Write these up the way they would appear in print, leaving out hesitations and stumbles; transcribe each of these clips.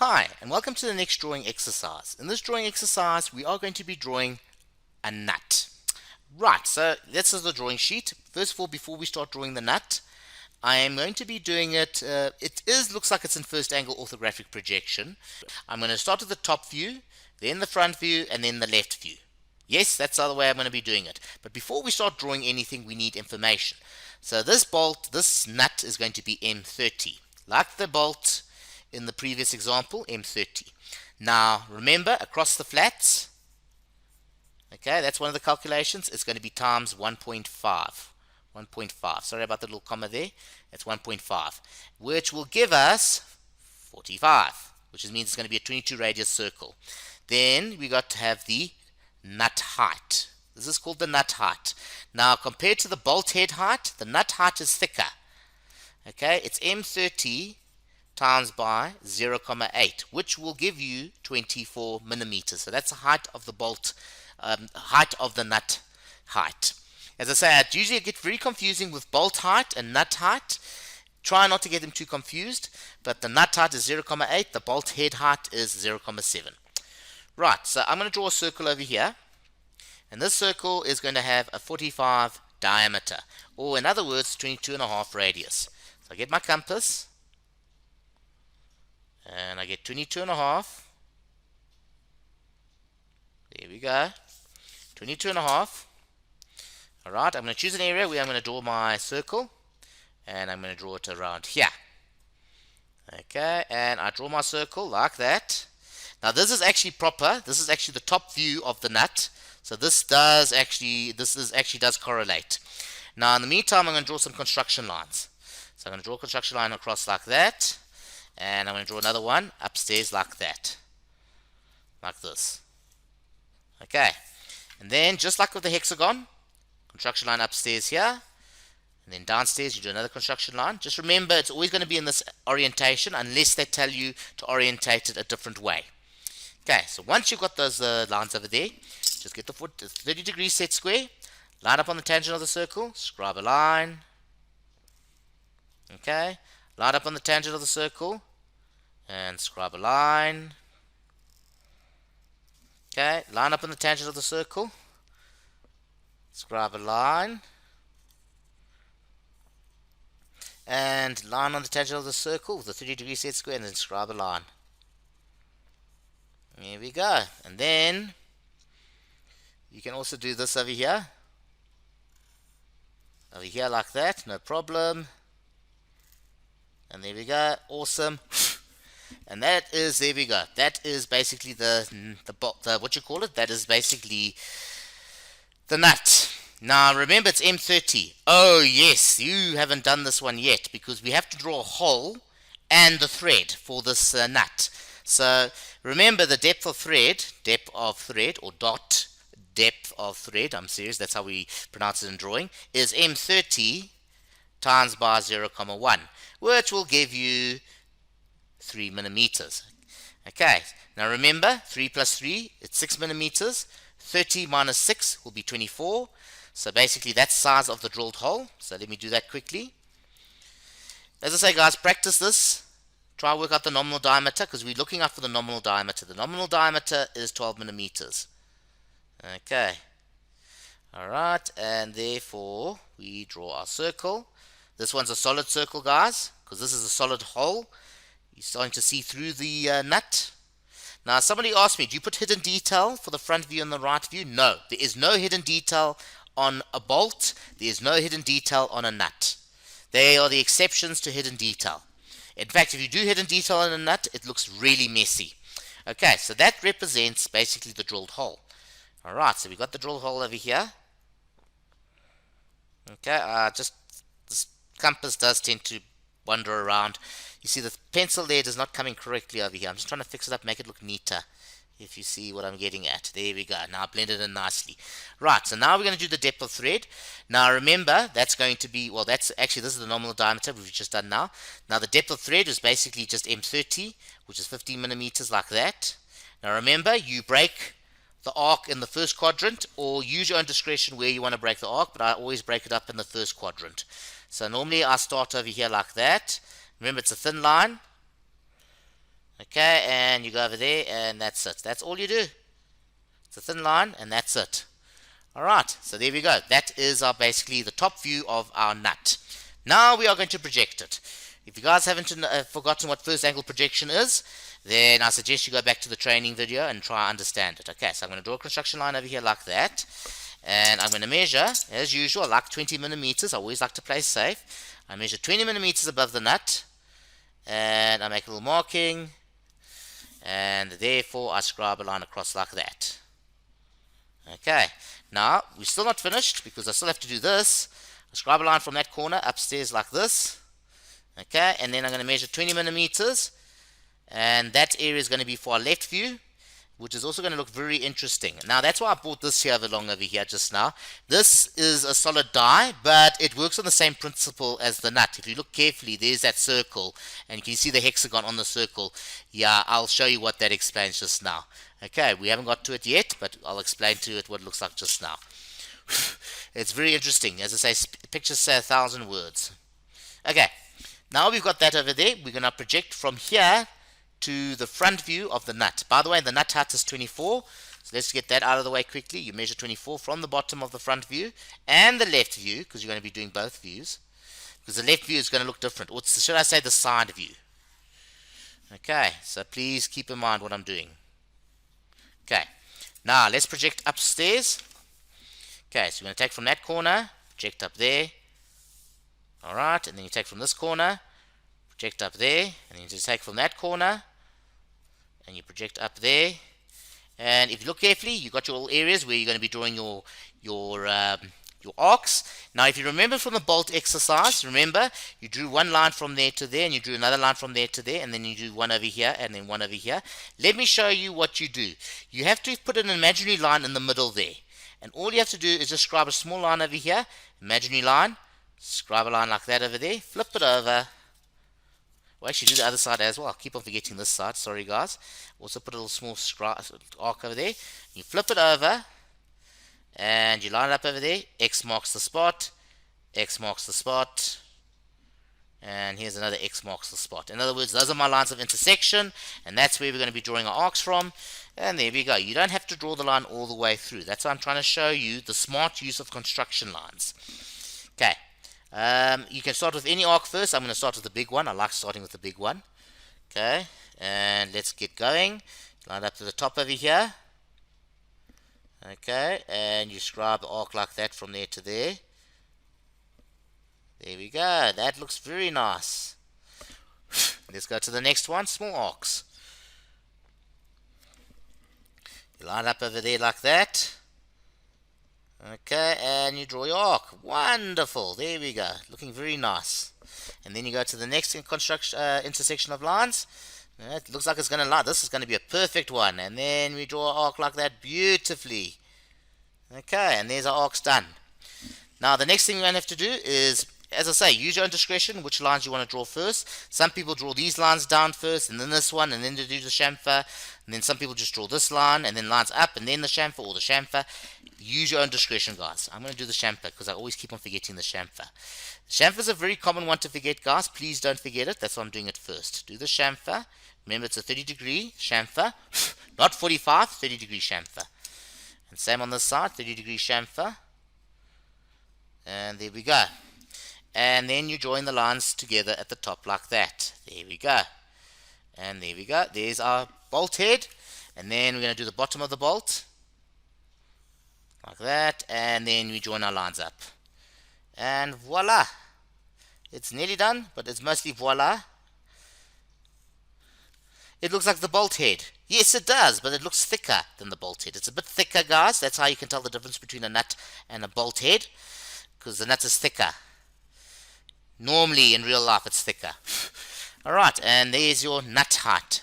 Hi, and welcome to the next drawing exercise. In this drawing exercise, we are going to be drawing a nut. Right, so this is the drawing sheet. First of all, before we start drawing the nut, I am going to be doing it, looks like it's in first angle orthographic projection. I'm going to start with the top view, then the front view, and then the left view. Yes, that's the other way I'm going to be doing it. But before we start drawing anything, we need information. So this nut is going to be M30. Like the bolt in the previous example, M30. Now, remember, across the flats, okay, that's one of the calculations. It's going to be times 1.5. 1.5. Sorry about the little comma there. That's 1.5, which will give us 45, which means it's going to be a 22 radius circle. Then we got to have the nut height. This is called the nut height. Now, compared to the bolt head height, the nut height is thicker. Okay, it's M30 times by 0,8, which will give you 24 millimeters. So that's the height of the bolt, height of the nut height. As I say, I usually get very confusing with bolt height and nut height. Try not to get them too confused, but the nut height is 0,8, the bolt head height is 0,7. Right, so I'm going to draw a circle over here, and this circle is going to have a 45 diameter, or in other words, 22.5 radius. So I get my compass, and I get 22.5. There we go. 22.5. Alright, I'm going to choose an area where I'm going to draw my circle, and I'm going to draw it around here. Okay, and I draw my circle like that. Now this is actually proper. This is actually the top view of the nut. So this actually does correlate. Now in the meantime, I'm going to draw some construction lines. So I'm going to draw a construction line across like that. And I'm going to draw another one upstairs like that. Like this. Okay. And then, just like with the hexagon, construction line upstairs here. And then downstairs, you do another construction line. Just remember, it's always going to be in this orientation unless they tell you to orientate it a different way. Okay, so once you've got those lines over there, just get the 30 degree set square. Line up on the tangent of the circle. Scribe a line. Okay. Line up on the tangent of the circle and scribe a line. Okay, line up on the tangent of the circle, scribe a line, and line on the tangent of the circle with a 30 degree set square, and then scribe a line. There we go. And then you can also do this over here like that, no problem. And there we go, awesome. And that is, there we go, that is basically the what you call it, that is basically the nut. Now remember, it's M30. Oh yes, you haven't done this one yet, because we have to draw a hole and the thread for this nut. So remember, the depth of thread, or depth of thread, I'm serious, that's how we pronounce it in drawing, is M30 times by 0,1, which will give you 3 millimeters. Okay, now remember, 3 plus 3, it's 6 millimeters. 30 minus 6 will be 24. So basically that's the size of the drilled hole. So let me do that quickly. As I say, guys, practice this. Try work out the nominal diameter, because we're looking out for the nominal diameter. The nominal diameter is 12 millimeters. Okay. Alright, and therefore we draw our circle. This one's a solid circle, guys, because this is a solid hole. You're starting to see through the nut. Now, somebody asked me, do you put hidden detail for the front view and the right view? No, there is no hidden detail on a bolt. There is no hidden detail on a nut. They are the exceptions to hidden detail. In fact, if you do hidden detail on a nut, it looks really messy. Okay, so that represents basically the drilled hole. Alright, so we got the drilled hole over here. Okay, this compass does tend to wander around. You see the pencil there is not coming correctly over here. I'm just trying to fix it up, make it look neater, if you see what I'm getting at. There we go. Now blended in nicely. Right, so now we're going to do the depth of thread. Now remember, that's going to be, well, this is the nominal diameter we've just done now. Now the depth of thread is basically just M30, which is 15 millimeters like that. Now remember, you break the arc in the first quadrant, or use your own discretion where you want to break the arc, but I always break it up in the first quadrant. So normally I start over here like that. Remember, it's a thin line. Okay, and you go over there, and that's it. That's all you do. It's a thin line, and that's it. Alright, so there we go. That is basically the top view of our nut. Now we are going to project it. If you guys haven't forgotten what first angle projection is, then I suggest you go back to the training video and try understand it. Okay, so I'm going to draw a construction line over here like that. And I'm going to measure, as usual, like 20 millimeters. I always like to play safe. I measure 20 millimeters above the nut. And I make a little marking. And therefore I scribe a line across like that. Okay, now we're still not finished because I still have to do this. I scribe a line from that corner upstairs like this. Okay, and then I'm going to measure 20 millimeters, and that area is going to be for our left view, which is also going to look very interesting. Now that's why I brought this here along over here just now. This is a solid die, but it works on the same principle as the nut. If you look carefully, there's that circle, and you can see the hexagon on the circle. Yeah, I'll show you what that explains just now. Okay, we haven't got to it yet, but I'll explain to it what it looks like just now. It's very interesting. As I say, pictures say 1,000 words. Okay, now we've got that over there. We're going to project from here to the front view of the nut. By the way, the nut height is 24. So let's get that out of the way quickly. You measure 24 from the bottom of the front view and the left view, because you're going to be doing both views. Because the left view is going to look different. Or should I say the side view? Okay, so please keep in mind what I'm doing. Okay, now let's project upstairs. Okay, so you're going to take from that corner, project up there. Alright, and then you take from this corner, project up there, and then you just take from that corner, and you project up there. And if you look carefully, you've got your little areas where you're going to be drawing your arcs. Now, if you remember from the bolt exercise, remember, you drew one line from there to there, and you drew another line from there to there, and then you do one over here, and then one over here. Let me show you what you do. You have to put an imaginary line in the middle there. And all you have to do is just scribe a small line over here, imaginary line, scribe a line like that over there, flip it over. Well, actually do the other side as well. I keep on forgetting this side, sorry guys. Also put a little small arc over there. You flip it over, and you line it up over there. X marks the spot, X marks the spot, and here's another X marks the spot. In other words, those are my lines of intersection, and that's where we're going to be drawing our arcs from. And there we go. You don't have to draw the line all the way through. That's why I'm trying to show you the smart use of construction lines. Okay. You can start with any arc first. I'm going to start with the big one. I like starting with the big one. Okay. And let's get going. Line up to the top over here. Okay. And you scribe the arc like that from there to there. There we go. That looks very nice. Let's go to the next one. Small arcs. You line up over there like that. Okay, and you draw your arc. Wonderful. There we go. Looking very nice. And then you go to the next intersection of lines. It looks like it's going to line. This is going to be a perfect one. And then we draw an arc like that beautifully. Okay, and there's our arcs done. Now, the next thing we're going to have to do is, as I say, use your own discretion which lines you want to draw first. Some people draw these lines down first, and then this one, and then they do the chamfer. And then some people just draw this line, and then lines up, and then the chamfer, or the chamfer. Use your own discretion, guys. I'm going to do the chamfer, because I always keep on forgetting the chamfer. Chamfer is a very common one to forget, guys. Please don't forget it. That's why I'm doing it first. Do the chamfer. Remember, it's a 30-degree chamfer. Not 45, 30-degree chamfer. And same on this side, 30-degree chamfer. And there we go. And then you join the lines together at the top like that. There we go. And there we go. There's our bolt head. And then we're going to do the bottom of the bolt. Like that. And then we join our lines up. And voila. It's nearly done, but it's mostly voila. It looks like the bolt head. Yes, it does, but it looks thicker than the bolt head. It's a bit thicker, guys. That's how you can tell the difference between a nut and a bolt head. Because the nut is thicker. Normally, in real life, it's thicker. Alright, and there's your nut height.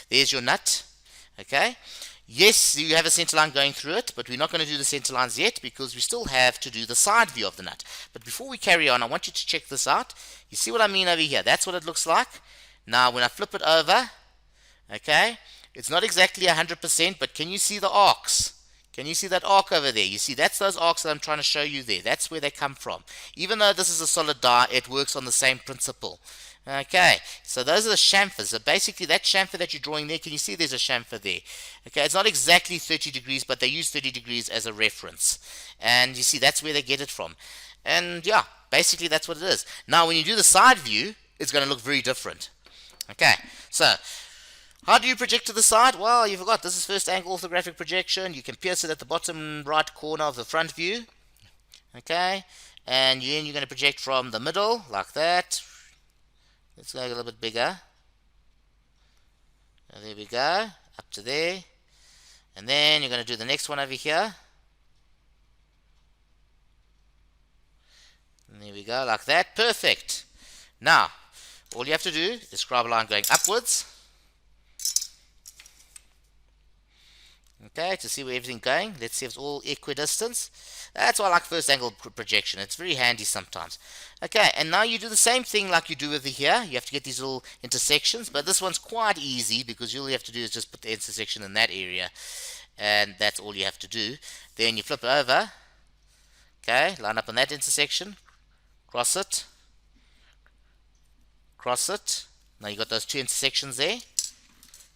There's your nut. Okay. Yes, you have a center line going through it, but we're not going to do the center lines yet because we still have to do the side view of the nut. But before we carry on, I want you to check this out. You see what I mean over here? That's what it looks like. Now, when I flip it over, okay, it's not exactly 100%, but can you see the arcs? Can you see that arc over there? You see, that's those arcs that I'm trying to show you there. That's where they come from. Even though this is a solid die, it works on the same principle. Okay, so those are the chamfers. So basically that chamfer that you're drawing there, can you see there's a chamfer there? Okay, it's not exactly 30 degrees, but they use 30 degrees as a reference. And you see that's where they get it from. And yeah, basically that's what it is. Now when you do the side view, it's going to look very different. Okay, so how do you project to the side? Well, you forgot, this is first angle orthographic projection. You can pierce it at the bottom right corner of the front view. Okay, and then you're going to project from the middle, like that. Let's go a little bit bigger. And there we go, up to there. And then you're going to do the next one over here. And there we go, like that. Perfect. Now, all you have to do is scribe a line going upwards. Okay, to see where everything's going. Let's see if it's all equidistant. That's why I like first angle projection. It's very handy sometimes. Okay, and now you do the same thing like you do over here. You have to get these little intersections, but this one's quite easy because all you have to do is just put the intersection in that area, and that's all you have to do. Then you flip it over. Okay, line up on that intersection, cross it, cross it. Now you got those two intersections there.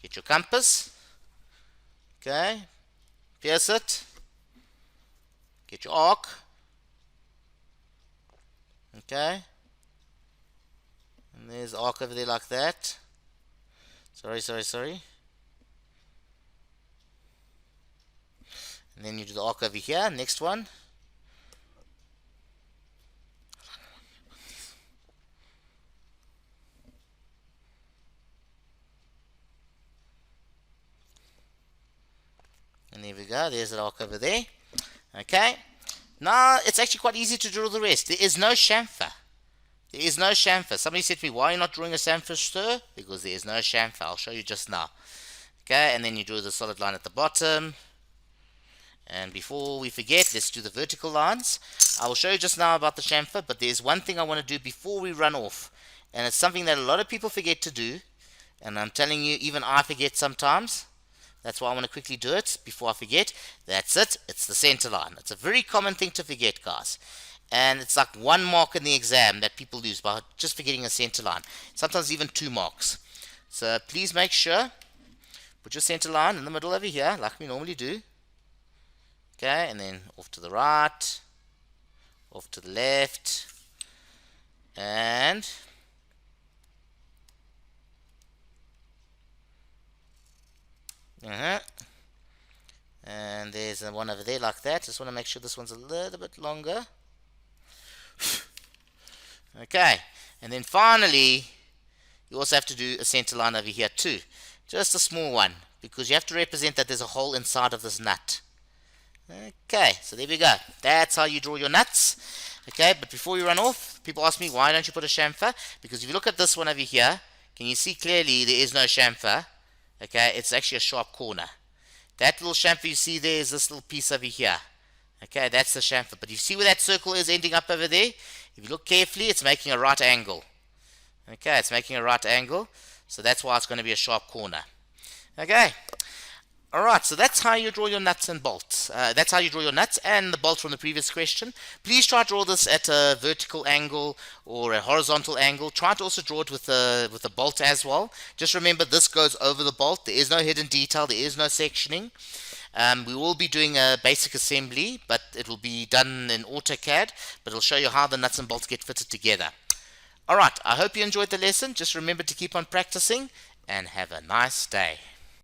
Get your compass. Okay, pierce it, get your arc, okay, and there's the arc over there like that. Sorry. And then you do the arc over here, next one. And there we go, there's the arc over there. Okay, now it's actually quite easy to draw the rest. There is no chamfer. There is no chamfer. Somebody said to me, why are you not drawing a chamfer, sir? Because there is no chamfer. I'll show you just now. Okay, and then you draw the solid line at the bottom. And before we forget, let's do the vertical lines. I will show you just now about the chamfer, but there's one thing I want to do before we run off. And it's something that a lot of people forget to do. And I'm telling you, even I forget sometimes. That's why I want to quickly do it before I forget. That's it. It's the center line. It's a very common thing to forget, guys. And it's like 1 mark in the exam that people lose by just forgetting a center line. Sometimes even 2 marks. So please make sure, put your center line in the middle over here, like we normally do. Okay, and then off to the right, off to the left, and and there's one over there like that. Just want to make sure this one's a little bit longer. Okay, and then finally you also have to do a center line over here too, just a small one, because you have to represent that there's a hole inside of this nut. Okay, so there we go. That's how you draw your nuts. Okay, but before you run off, people ask me, why don't you put a chamfer? Because if you look at this one over here, can you see clearly there is no chamfer? Okay, it's actually a sharp corner. That little chamfer you see there is this little piece over here. Okay, that's the chamfer. But you see where that circle is ending up over there? If you look carefully, it's making a right angle. Okay, it's making a right angle. So that's why it's going to be a sharp corner. Okay. Alright, so that's how you draw your nuts and bolts. That's how you draw your nuts and the bolts from the previous question. Please try to draw this at a vertical angle or a horizontal angle. Try to also draw it with a bolt as well. Just remember, this goes over the bolt. There is no hidden detail. There is no sectioning. We will be doing a basic assembly, but it will be done in AutoCAD, but it'll show you how the nuts and bolts get fitted together. Alright, I hope you enjoyed the lesson. Just remember to keep on practicing and have a nice day.